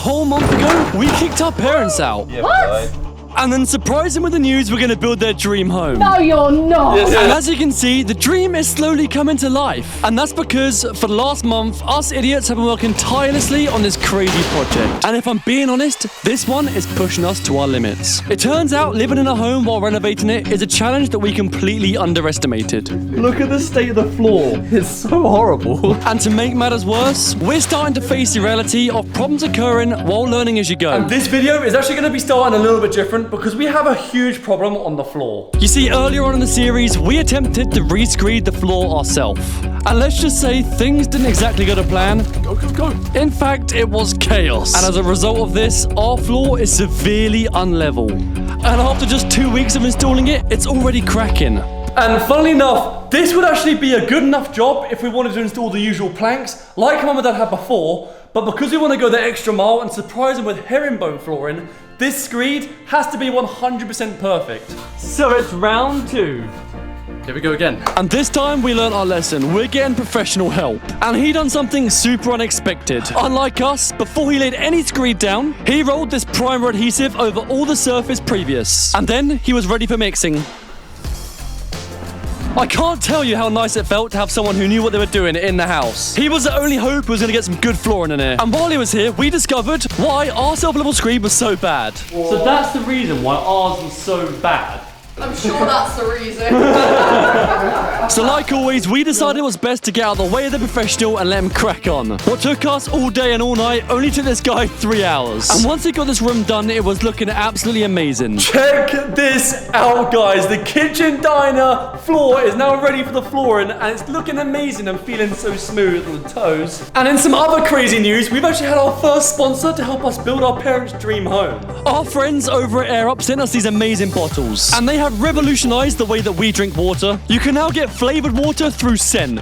whole month ago, we kicked our parents out. Yeah, What? And then surprised them with the news we're going to build their dream home. No, you're not. And as you can see, the dream is slowly coming to life. And that's because for the last month, us idiots have been working tirelessly on this crazy project. And if I'm being honest, this one is pushing us to our limits. It turns out living in a home while renovating it is a challenge that we completely underestimated. Look at the state of the floor. It's so horrible. And to make matters worse, we're starting to face the reality of problems occurring while learning as you go. And this video is actually going to be starting a little bit different because we have a huge problem on the floor. You see, earlier on in the series, we attempted to re-screed the floor ourselves. And let's just say things didn't exactly go to plan. Go. In fact, it was chaos. And as a result of this, our floor is severely unlevel. And after just 2 weeks of installing it, it's already cracking. And funnily enough, this would actually be a good enough job if we wanted to install the usual planks, like Mum and Dad had before, but because we want to go the extra mile and surprise them with herringbone flooring, this screed has to be 100% perfect. So it's round 2. Here we go again. And this time we learned our lesson. We're getting professional help. And he done something super unexpected. Unlike us, before he laid any screed down, he rolled this primer adhesive over all the surface previous. And then he was ready for mixing. I can't tell you how nice it felt to have someone who knew what they were doing in the house. He was the only hope who was going to get some good flooring in here. And while he was here, we discovered why our self-level screed was so bad. Whoa. So that's the reason why ours was so bad. I'm sure that's the reason. So like always, we decided it was best to get out of the way of the professional and let him crack on. What took us all day and all night only took this guy 3 hours. And once he got this room done, it was looking absolutely amazing. Check this out, guys. The kitchen diner floor is now ready for the flooring and it's looking amazing and feeling so smooth on the toes. And in some other crazy news, we've actually had our first sponsor to help us build our parents' dream home. Our friends over at Air Up sent us these amazing bottles. And they have revolutionized the way that we drink water. You can now get flavored water through scent.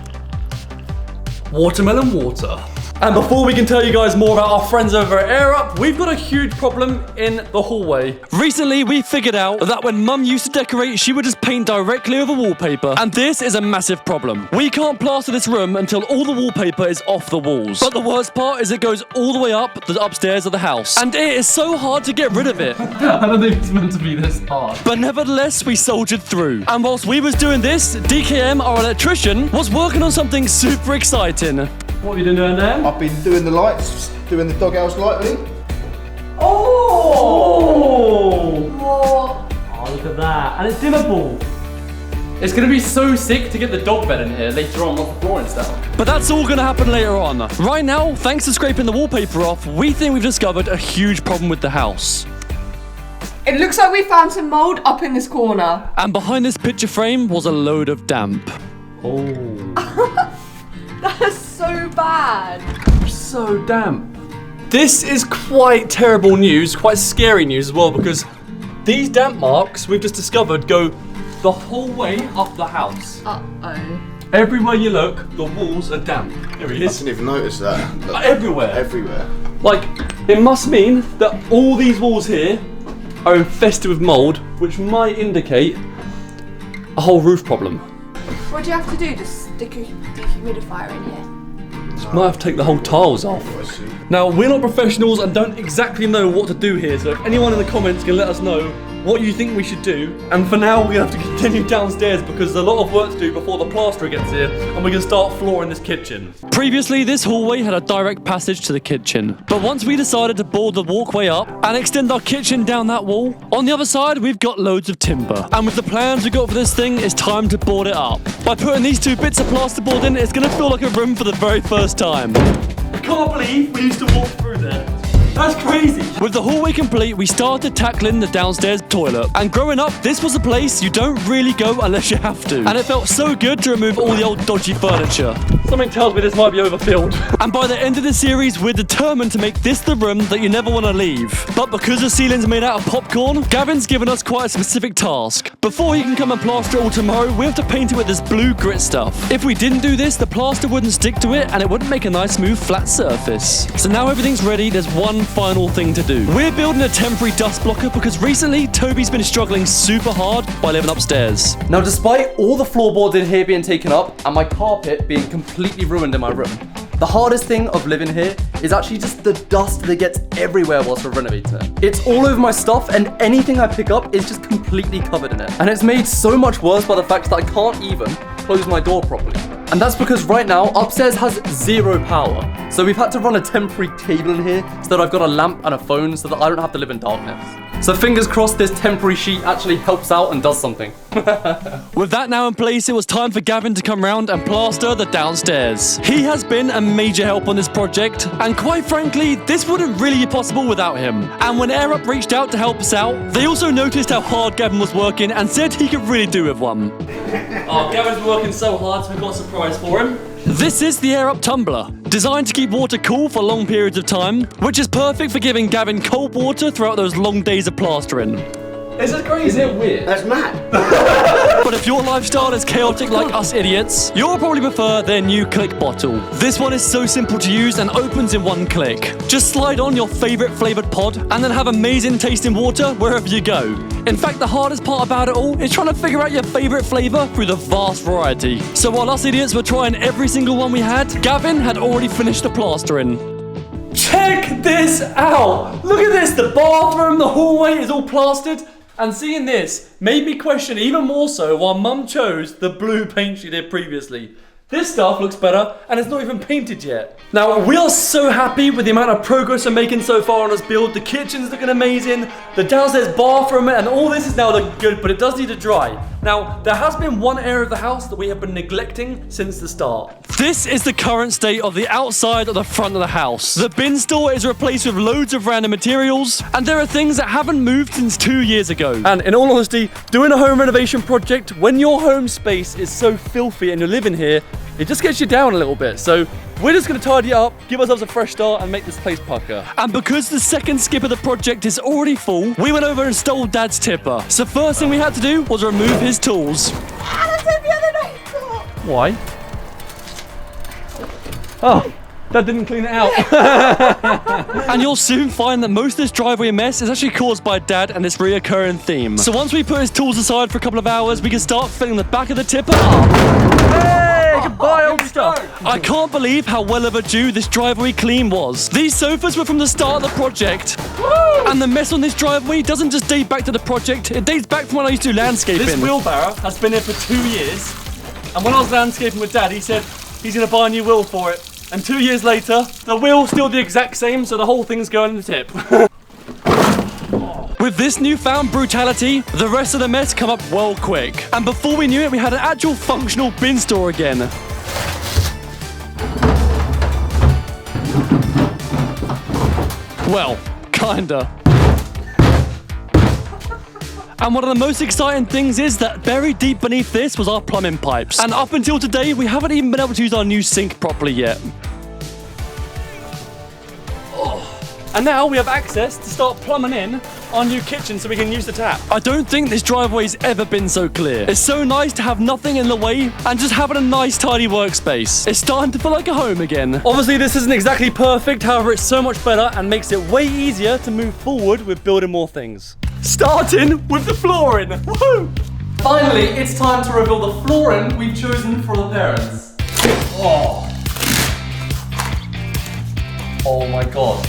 Watermelon water. And before we can tell you guys more about our friends over at Air Up, we've got a huge problem in the hallway. Recently, we figured out that when Mum used to decorate, she would just paint directly over wallpaper. And this is a massive problem. We can't plaster this room until all the wallpaper is off the walls. But the worst part is it goes all the way up the upstairs of the house. And it is so hard to get rid of it. I don't think it's meant to be this hard. But nevertheless, we soldiered through. And whilst we was doing this, DKM, our electrician, was working on something super exciting. What have you been doing there? I've been doing the lights, doing the doghouse lighting. Oh! Whoa. Oh, look at that. And it's dimmable. It's going to be so sick to get the dog bed in here later on once the flooring's down. But that's all going to happen later on. Right now, thanks to scraping the wallpaper off, we think we've discovered a huge problem with the house. It looks like we found some mold up in this corner. And behind this picture frame was a load of damp. Oh. That's so bad. So damp. This is quite terrible news, quite scary news as well, because these damp marks we've just discovered go the whole way up the house. Uh-oh. Everywhere you look, the walls are damp. Here he I is. didn't even notice that. Look, Everywhere. everywhere. Like, it must mean that all these walls here are infested with mold, which might indicate a whole roof problem. What do you have to do? Just stick a dehumidifier in here? Might have to take the whole tiles off. Now, we're not professionals and don't exactly know what to do here, so if anyone in the comments can let us know what you think we should do. And for now, we're going to have to continue downstairs because there's a lot of work to do before the plasterer gets here and we're going to start flooring this kitchen. Previously, this hallway had a direct passage to the kitchen. But once we decided to board the walkway up and extend our kitchen down that wall, on the other side, we've got loads of timber. And with the plans we got for this thing, it's time to board it up. By putting these 2 bits of plasterboard in, it's going to feel like a room for the very first time. I can't believe we used to walk through there. That's crazy. With the hallway complete, we started tackling the downstairs toilet. And growing up, this was a place you don't really go unless you have to. And it felt so good to remove all the old dodgy furniture. Something tells me this might be overfilled. And by the end of the series, we're determined to make this the room that you never want to leave. But because the ceiling's made out of popcorn, Gavin's given us quite a specific task. Before he can come and plaster it all tomorrow, we have to paint it with this blue grit stuff. If we didn't do this, the plaster wouldn't stick to it and it wouldn't make a nice smooth flat surface. So now everything's ready, there's one final thing to do. We're building a temporary dust blocker because recently Toby's been struggling super hard by living upstairs. Now, despite all the floorboards in here being taken up and my carpet being completely ruined in my room, The hardest thing of living here is actually just the dust that gets everywhere whilst we're renovating it. It's all over my stuff and anything I pick up is just completely covered in it. And it's made so much worse by the fact that I can't even close my door properly. And that's because right now, upstairs has 0 power. So we've had to run a temporary cable in here so that I've got a lamp and a phone so that I don't have to live in darkness. So fingers crossed this temporary sheet actually helps out and does something. With that now in place, it was time for Gavin to come round and plaster the downstairs. He has been a major help on this project, and quite frankly, this wouldn't really be possible without him. And when Air Up reached out to help us out, they also noticed how hard Gavin was working and said he could really do with one. Oh, Gavin's working so hard, so we've got a surprise for him. This is the Air Up tumbler, designed to keep water cool for long periods of time, which is perfect for giving Gavin cold water throughout those long days of plastering. Is it crazy? Is it weird? That's mad. But if your lifestyle is chaotic like us idiots, you'll probably prefer their new click bottle. This one is so simple to use and opens in one click. Just slide on your favorite flavored pod and then have amazing tasting water wherever you go. In fact, the hardest part about it all is trying to figure out your favorite flavor through the vast variety. So while us idiots were trying every single one we had, Gavin had already finished the plastering. Check this out! Look at this, the bathroom, the hallway is all plastered. And seeing this made me question even more so why Mum chose the blue paint she did previously. This stuff looks better and it's not even painted yet. Now, we are so happy with the amount of progress we're making so far on this build. The kitchen's looking amazing, the downstairs bathroom, and all this is now looking good, but it does need to dry. Now, there has been one area of the house that we have been neglecting since the start. This is the current state of the outside of the front of the house. The bin store is replaced with loads of random materials, and there are things that haven't moved since 2 years ago. And in all honesty, doing a home renovation project when your home space is so filthy and you're living here, it just gets you down a little bit. So we're just going to tidy it up, give ourselves a fresh start and make this place pucker. And because the second skip of the project is already full, we went over and stole Dad's tipper. So first thing we had to do was remove his tools. Why? Oh, Dad didn't clean it out. And you'll soon find that most of this driveway mess is actually caused by Dad and this reoccurring theme. So once we put his tools aside for a couple of hours, we can start filling the back of the tipper up. Hey, goodbye old stuff. I can't believe how well overdue this driveway clean was. These sofas were from the start of the project. Woo! And the mess on this driveway doesn't just date back to the project, it dates back from when I used to do landscaping. This wheelbarrow has been here for 2 years. And when I was landscaping with Dad, he said he's going to buy a new wheel for it. And 2 years later, the wheel's still the exact same, so the whole thing's going in the tip. With this newfound brutality, the rest of the mess come up well quick. And before we knew it, we had an actual functional bin store again. Well, kinda. And one of the most exciting things is that buried deep beneath this was our plumbing pipes. And up until today, we haven't even been able to use our new sink properly yet. And now we have access to start plumbing in our new kitchen so we can use the tap. I don't think this driveway's ever been so clear. It's so nice to have nothing in the way and just having a nice tidy workspace. It's starting to feel like a home again. Obviously this isn't exactly perfect, however it's so much better and makes it way easier to move forward with building more things. Starting with the flooring. Woohoo! Finally, it's time to reveal the flooring we've chosen for the parents. Oh. Oh my god.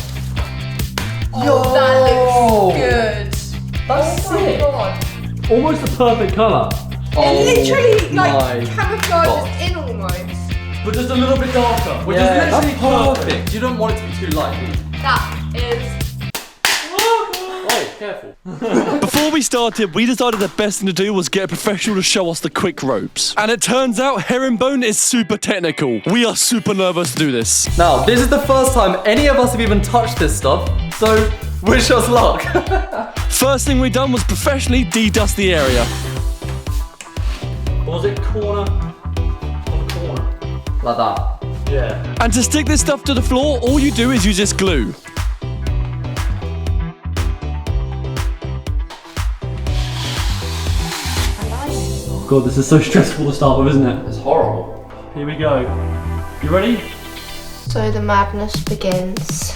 Oh, that looks good. That's sick. God. Almost a perfect colour. It literally my camouflages in almost. But just a little bit darker. Which is Yeah, literally that's perfect. You don't want it to be too light. That is. Oh, careful. Before we started, we decided the best thing to do was get a professional to show us the quick ropes. And it turns out herringbone is super technical. We are super nervous to do this. Now, this is the first time any of us have even touched this stuff, so wish us luck. First thing we done was professionally de-dust the area. Or was it corner of corner? Like that. Yeah. And to stick this stuff to the floor, all you do is use this glue. God, this is so stressful to start with, isn't it? It's horrible. Here we go. You ready? So the madness begins.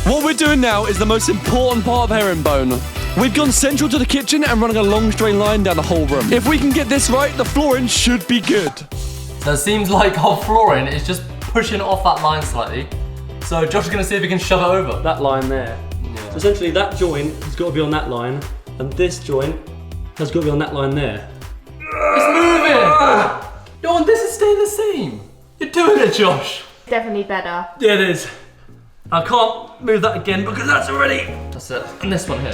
What we're doing now is the most important part of herringbone. We've gone central to the kitchen and running a long straight line down the whole room. If we can get this right, the flooring should be good. So it seems like our flooring is just pushing off that line slightly. So Josh is going to see if he can shove it over. That line there. Yeah. So essentially that joint has got to be on that line, and this joint has got to be on that line there. It's moving! Yo, and this is staying the same. You're doing it, Josh. Definitely better. Yeah, it is. I can't move that again because that's already... That's it. And this one here.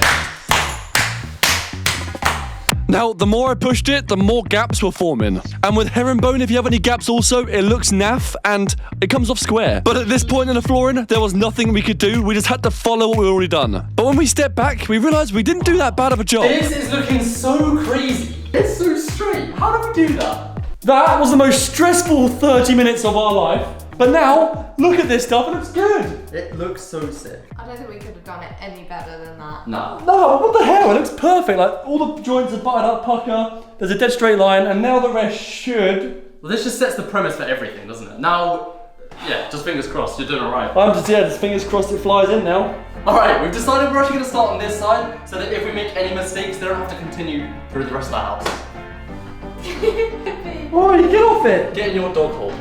Now, the more I pushed it, the more gaps were forming. And with herringbone, if you have any gaps also, it looks naff and it comes off square. But at this point in the flooring, there was nothing we could do. We just had to follow what we'd already done. But when we stepped back, we realized we didn't do that bad of a job. This is looking so crazy. It's so straight. How did we do that? That was the most stressful 30 minutes of our life. But now, look at this stuff, it looks good. It looks so sick. I don't think we could have done it any better than that. No. No, what the hell? It looks perfect. Like, all the joints are butted up, pucker. There's a dead straight line, and now the rest should... Well, this just sets the premise for everything, doesn't it? Now, yeah, just fingers crossed, you're doing alright. I'm just, just fingers crossed it flies in now. Alright, we've decided we're actually going to start on this side, so that if we make any mistakes, they don't have to continue through the rest of the house. Oh, you get off it. Get in your dog hole.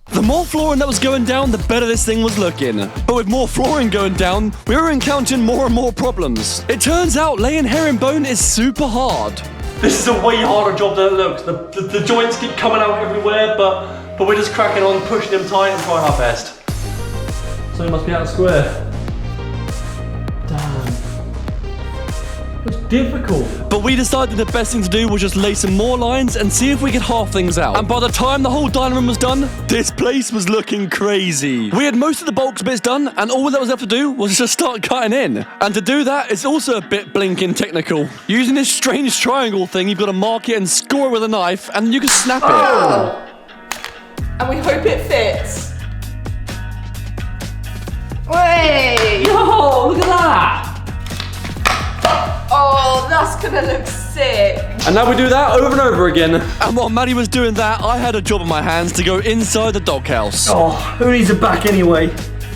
The more flooring that was going down, the better this thing was looking. But with more flooring going down, we were encountering more and more problems. It turns out laying herringbone is super hard. This is a way harder job than it looks. The joints keep coming out everywhere, but we're just cracking on, pushing them tight and trying our best. So it must be out of square. Damn. It's difficult. But we decided the best thing to do was just lay some more lines and see if we could half things out. And by the time the whole dining room was done, this place was looking crazy. We had most of the bulk bits done, and all that was left to do was just start cutting in. And to do that, it's also a bit blinking technical. Using this strange triangle thing, you've got to mark it and score it with a knife, and you can snap it. Oh. And we hope it fits. Wait! Yo, look at that! Oh, that's gonna look sick. And now we do that over and over again. And while Maddie was doing that, I had a job on my hands to go inside the doghouse. Oh, who needs a back anyway?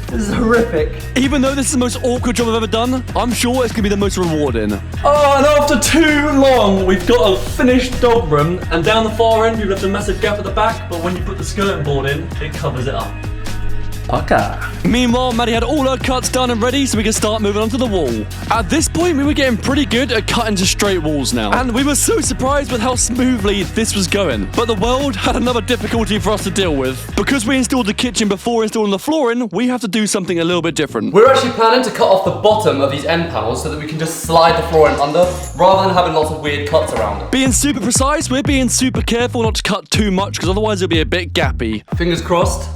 This is horrific. Even though this is the most awkward job I've ever done, I'm sure it's gonna be the most rewarding. Oh, and after too long, we've got a finished dog room. And down the far end, you've left a massive gap at the back, but when you put the skirting board in, it covers it up. Okay. Meanwhile, Maddie had all her cuts done and ready so we could start moving on to the wall. At this point, we were getting pretty good at cutting to straight walls now. And we were so surprised with how smoothly this was going. But the world had another difficulty for us to deal with. Because we installed the kitchen before installing the flooring, we have to do something a little bit different. We're actually planning to cut off the bottom of these end panels so that we can just slide the flooring under, rather than having lots of weird cuts around it. Being super precise, we're being super careful not to cut too much, because otherwise it'll be a bit gappy. Fingers crossed.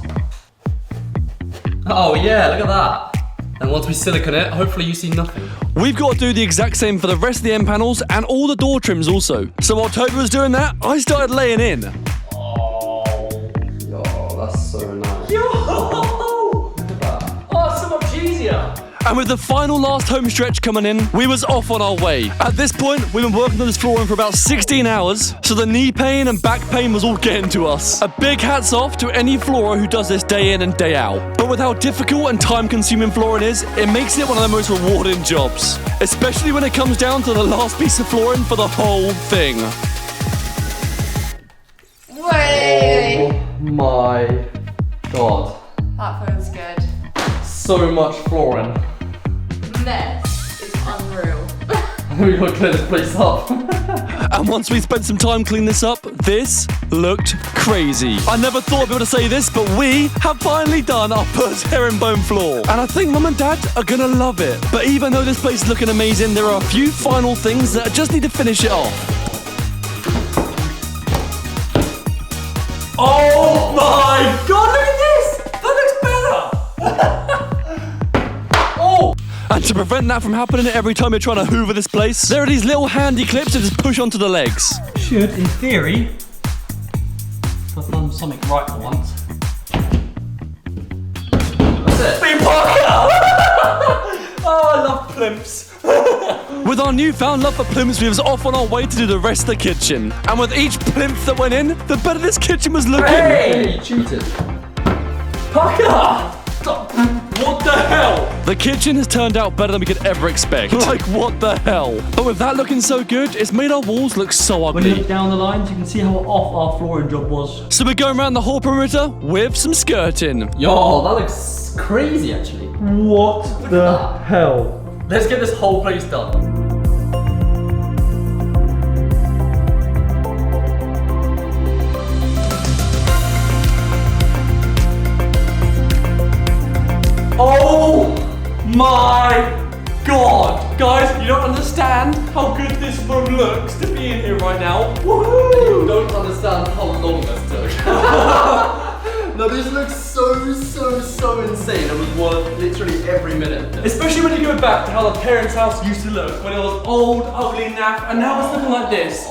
Oh yeah, look at that. And once we silicone it, hopefully you see nothing. We've got to do the exact same for the rest of the end panels and all the door trims also. So while Toby was doing that, I started laying in. Oh, that's so nice. Yo! Look at that. Oh, it's so much easier. And with the final last home stretch coming in, we was off on our way. At this point, we've been working on this flooring for about 16 hours, so the knee pain and back pain was all getting to us. A big hats off to any floorer who does this day in and day out. But with how difficult and time-consuming flooring is, it makes it one of the most rewarding jobs. Especially when it comes down to the last piece of flooring for the whole thing. Wait. Oh my god. That feels good. So much flooring. This is unreal. We've got to clear this place up. And once we spent some time cleaning this up, this looked crazy. I never thought I'd be able to say this, but we have finally done our first herringbone floor. And I think Mum and Dad are gonna love it. But even though this place is looking amazing, there are a few final things that I just need to finish it off. Oh my god, look at this! That looks better! And to prevent that from happening every time you're trying to hoover this place, there are these little handy clips that just push onto the legs. Should, in theory, if I've done something right for once. That's it. Be Parker! Oh, I love plimps. With our newfound love for plimps, we was off on our way to do the rest of the kitchen. And with each plimp that went in, the better this kitchen was looking. Hey! You cheated. Parker! What the hell? The kitchen has turned out better than we could ever expect. Like, what the hell? But with that looking so good, it's made our walls look so When you ugly. look down the lines, you can see how off our flooring job was. So we're going around the whole perimeter with some skirting. Yo, that looks crazy actually. What the hell? Let's get this whole place done. Oh my god! Guys, you don't understand how good this room looks to be in here right now. You don't understand how long this took. No, this looks so insane. It was worth literally every minute. of this. Especially when you go back to how the parents' house used to look, when it was old, ugly naff, and now it's looking like this.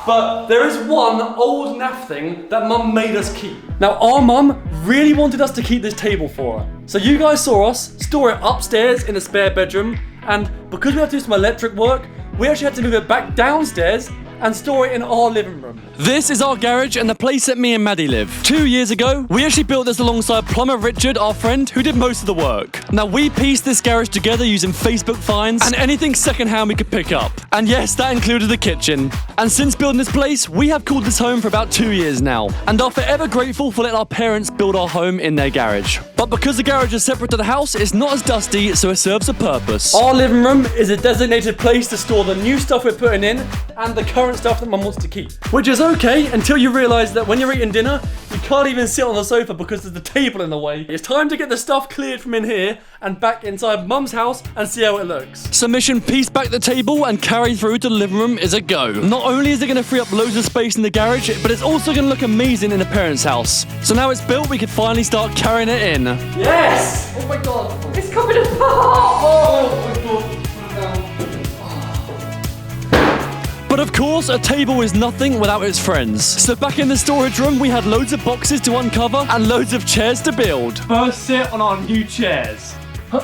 But there is one old naff thing that Mum made us keep. Now, our Mum really wanted us to keep this table for her. So you guys saw us store it upstairs in the spare bedroom, and because we had to do some electric work, we actually had to move it back downstairs and store it in our living room. This is our garage and the place that me and Maddie live. 2 years ago, we actually built this alongside plumber Richard, our friend, who did most of the work. Now, we pieced this garage together using Facebook finds and anything secondhand we could pick up. And yes, that included the kitchen. And since building this place, we have called this home for about 2 years now, and are forever grateful for letting our parents build our home in their garage. But because the garage is separate to the house, it's not as dusty, so it serves a purpose. Our living room is a designated place to store the new stuff we're putting in and the current stuff that Mum wants to keep. Which is okay until you realise that when you're eating dinner, you can't even sit on the sofa because there's the table in the way. It's time to get the stuff cleared from in here and back inside Mum's house and see how it looks. So mission piece back the table and carry through to the living room is a go. Not only is it going to free up loads of space in the garage, but it's also going to look amazing in a parent's house. So now it's built, we can finally start carrying it in. Yes! Oh my god. It's coming apart! Oh my god. But of course, a table is nothing without its friends. So back in the storage room, we had loads of boxes to uncover and loads of chairs to build. First sit on our new chairs. They're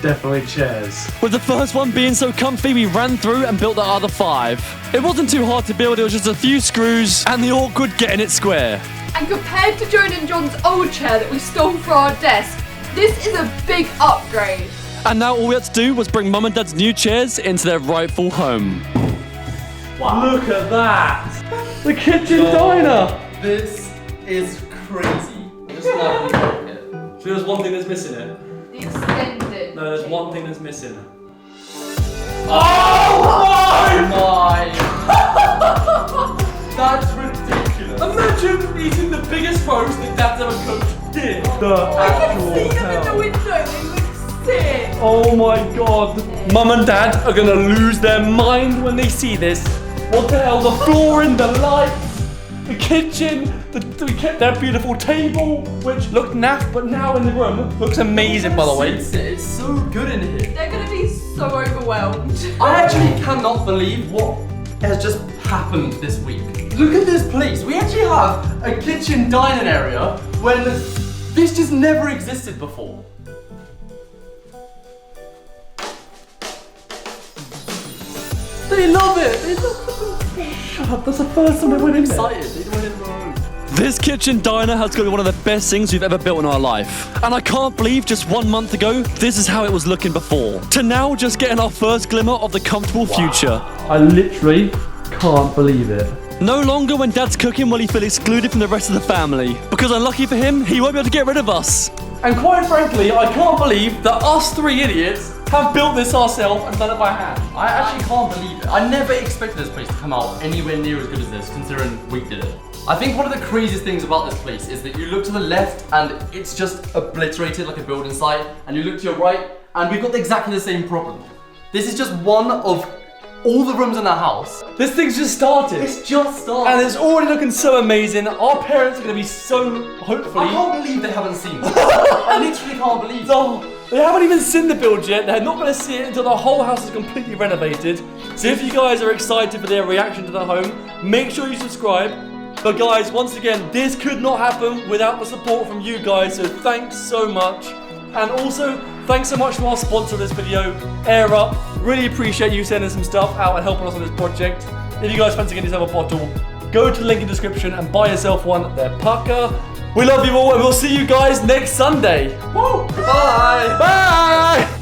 definitely chairs. With the first one being so comfy, we ran through and built the other 5. It wasn't too hard to build, it was just a few screws and the awkward getting it square. And compared to Joan and John's old chair that we stole for our desk, this is a big upgrade. And now all we had to do was bring Mum and Dad's new chairs into their rightful home. Wow. Look at that! The kitchen diner! This is crazy. Just lovely work here. So there's one thing that's missing it. The extended. No, there's one thing that's missing. My. That's ridiculous. Imagine eating the biggest roast that Dad's ever cooked. Did. I can see them in the window, they look sick. Oh my god. Mum and Dad are gonna lose their mind when they see this. What the hell? The flooring, the lights, the kitchen, we kept that beautiful table, which looked naff, but now in the room looks amazing, by the way. It's so good in here. They're gonna be so overwhelmed. I actually cannot believe what has just happened this week. Look at this place. We actually have a kitchen dining area when this just never existed before. They love it. They love it. Shut up, that's the first time I went in there. Excited. They went in their own. This kitchen diner has got to be one of the best things we've ever built in our life. And I can't believe just 1 month ago, this is how it was looking before. To now just getting our first glimmer of the comfortable future. I literally can't believe it. No longer when Dad's cooking will he feel excluded from the rest of the family. Because unlucky for him, he won't be able to get rid of us. And quite frankly, I can't believe that us 3 idiots have built this ourselves and done it by hand. I actually can't believe it. I never expected this place to come out anywhere near as good as this, considering we did it. I think one of the craziest things about this place is that you look to the left and it's just obliterated like a building site, and you look to your right and we've got exactly the same problem. This is just one of all the rooms in the house. This thing's just started. It's just started. And it's already looking so amazing. Our parents are going to be so, hopefully... I can't believe they haven't seen this. I literally can't believe it. Oh, they haven't even seen the build yet. They're not going to see it until the whole house is completely renovated. So if you guys are excited for their reaction to the home, make sure you subscribe. But guys, once again, this could not happen without the support from you guys, so thanks so much. And also, thanks so much to our sponsor of this video, Air Up. Really appreciate you sending some stuff out and helping us on this project. If you guys fancy getting yourself a bottle, go to the link in the description and buy yourself one. They're pucker, We love you all, and we'll see you guys next Sunday. Woo! Bye! Bye!